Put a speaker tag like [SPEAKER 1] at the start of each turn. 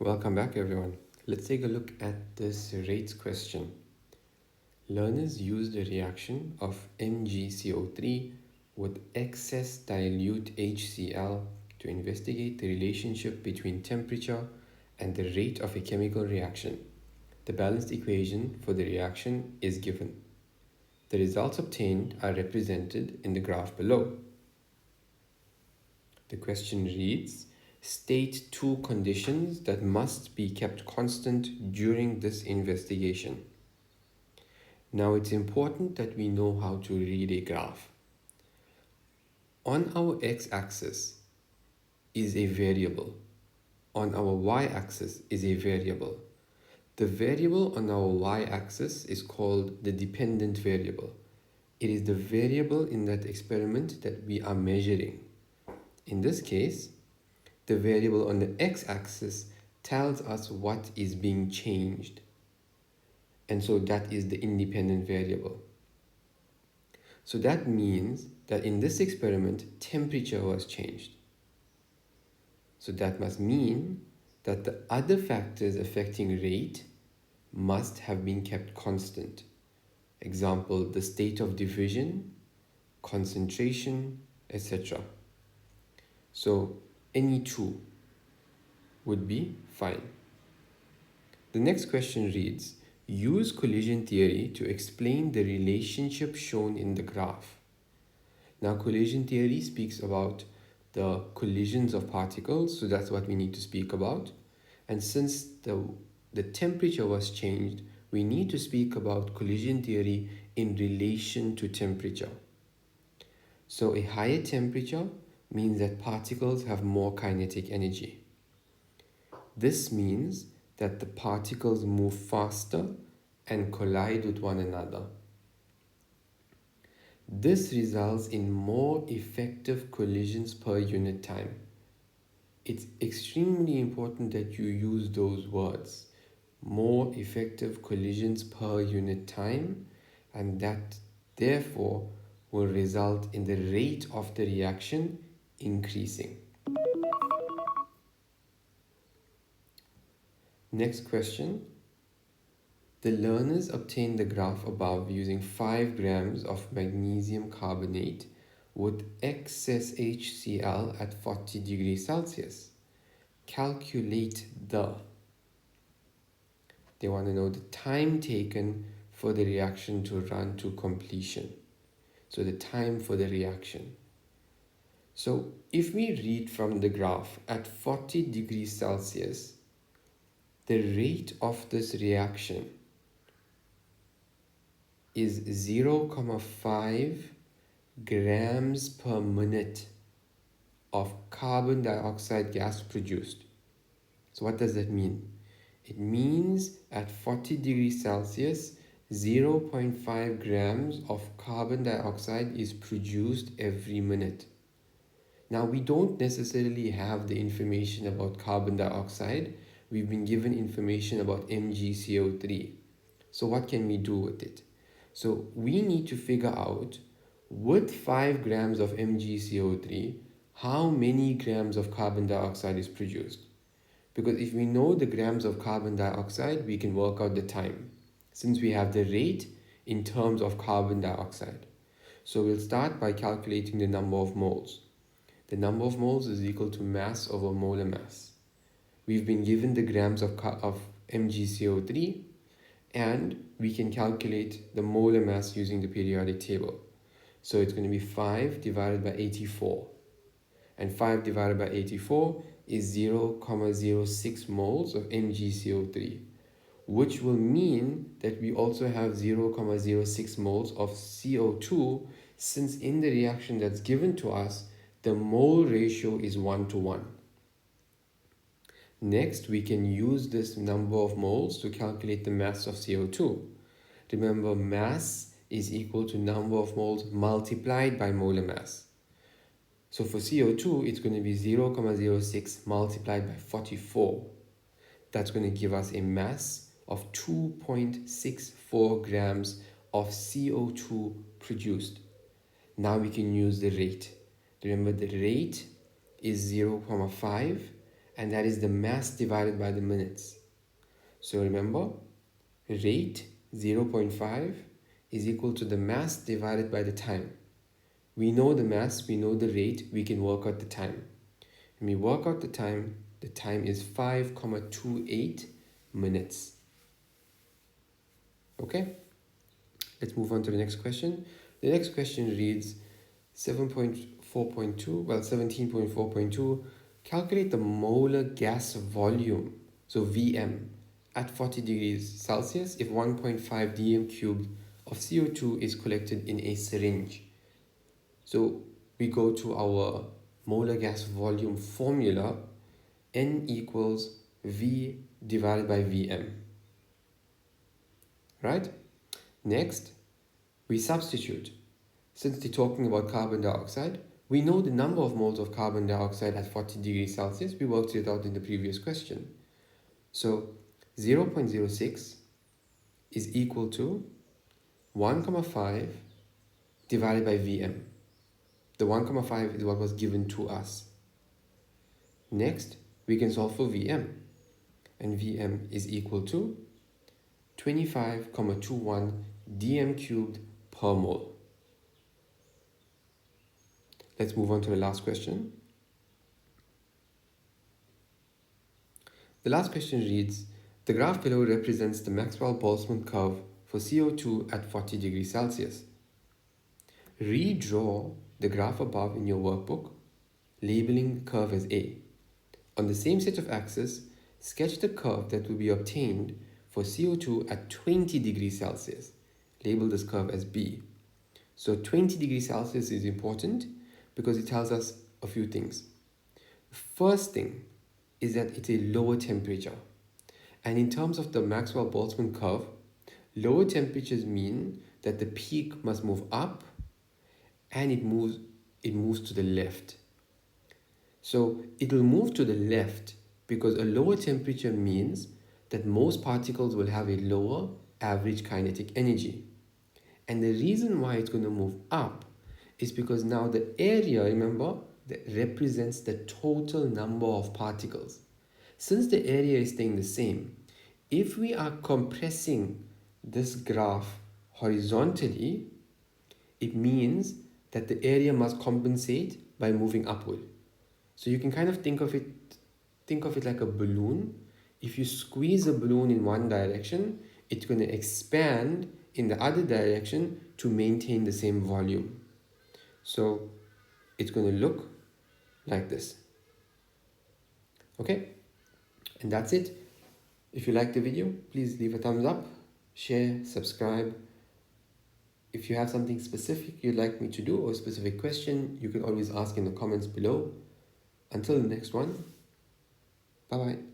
[SPEAKER 1] Welcome back, everyone. Let's take a look at this rates question. Learners used a reaction of MgCO3 with excess dilute HCl to investigate the relationship between temperature and the rate of a chemical reaction. The balanced equation for the reaction is given. The results obtained are represented in the graph below. The question reads, state two conditions that must be kept constant during this investigation. Now it's important that we know how to read a graph. On our x-axis is a variable. On our y-axis is a variable. The variable on our y-axis is called the dependent variable. It is the variable in that experiment that we are measuring. In this case, the variable on the x-axis tells us what is being changed. And so that is the independent variable. So that means that in this experiment, temperature was changed. So that must mean that the other factors affecting rate must have been kept constant. Example, the state of division, concentration, etc. So any two would be fine. The next question reads, use collision theory to explain the relationship shown in the graph. Now collision theory speaks about the collisions of particles, so that's what we need to speak about. And since the temperature was changed, we need to speak about collision theory in relation to temperature. So a higher temperature means that particles have more kinetic energy. This means that the particles move faster and collide with one another. This results in more effective collisions per unit time. It's extremely important that you use those words, more effective collisions per unit time, and that therefore will result in the rate of the reaction increasing. Next question. The learners obtained the graph above using 5 grams of magnesium carbonate with excess HCl at 40 degrees Celsius. Calculate the. They want to know the time taken for the reaction to run to completion. So the time for the reaction. So if we read from the graph at 40 degrees Celsius, the rate of this reaction is 0.5 grams per minute of carbon dioxide gas produced. So what does that mean? It means at 40 degrees Celsius, 0.5 grams of carbon dioxide is produced every minute. Now, we don't necessarily have the information about carbon dioxide. We've been given information about MgCO3. So what can we do with it? So we need to figure out, with 5 grams of MgCO3, how many grams of carbon dioxide is produced. Because if we know the grams of carbon dioxide, we can work out the time, since we have the rate in terms of carbon dioxide. So we'll start by calculating the number of moles. The number of moles is equal to mass over molar mass. We've been given the grams of MgCO3, and we can calculate the molar mass using the periodic table. So it's going to be 5 divided by 84. And 5 divided by 84 is 0.06 moles of MgCO3, which will mean that we also have 0.06 moles of CO2, since in the reaction that's given to us, the mole ratio is 1:1. Next, we can use this number of moles to calculate the mass of CO2. Remember, mass is equal to number of moles multiplied by molar mass. So for CO2, it's going to be 0.06 multiplied by 44. That's going to give us a mass of 2.64 grams of CO2 produced. Now we can use the rate. Remember, the rate is 0.5 and that is the mass divided by the minutes. So remember, rate 0.5 is equal to the mass divided by the time. We know the mass, we know the rate, we can work out the time. When we work out the time is 5,28 minutes. Okay, let's move on to the next question. The next question reads 17.4.2. Calculate the molar gas volume, so Vm, at 40 degrees Celsius if 1.5 dm cubed of CO2 is collected in a syringe. So we go to our molar gas volume formula, N equals V divided by Vm. Right? Next, we substitute. Since they're talking about carbon dioxide, we know the number of moles of carbon dioxide at 40 degrees Celsius. We worked it out in the previous question. So 0.06 is equal to 1,5 divided by Vm. The 1,5 is what was given to us. Next, we can solve for Vm. And Vm is equal to 25,21 dm cubed per mole. Let's move on to the last question. The last question reads, the graph below represents the Maxwell-Boltzmann curve for CO2 at 40 degrees Celsius. Redraw the graph above in your workbook, labeling the curve as A. On the same set of axes, sketch the curve that will be obtained for CO2 at 20 degrees Celsius. Label this curve as B. So 20 degrees Celsius is important because it tells us a few things. The first thing is that it's a lower temperature. And in terms of the Maxwell-Boltzmann curve, lower temperatures mean that the peak must move up and it moves to the left. So it will move to the left because a lower temperature means that most particles will have a lower average kinetic energy. And the reason why it's going to move up is because now the area, remember, that represents the total number of particles. Since the area is staying the same, if we are compressing this graph horizontally, it means that the area must compensate by moving upward. So you can kind of think of it like a balloon. If you squeeze a balloon in one direction, it's going to expand in the other direction to maintain the same volume. So it's going to look like this. Okay, and that's it. If you liked the video, please leave a thumbs up, share, subscribe. If you have something specific you'd like me to do or a specific question, you can always ask in the comments below. Until the next one, bye-bye.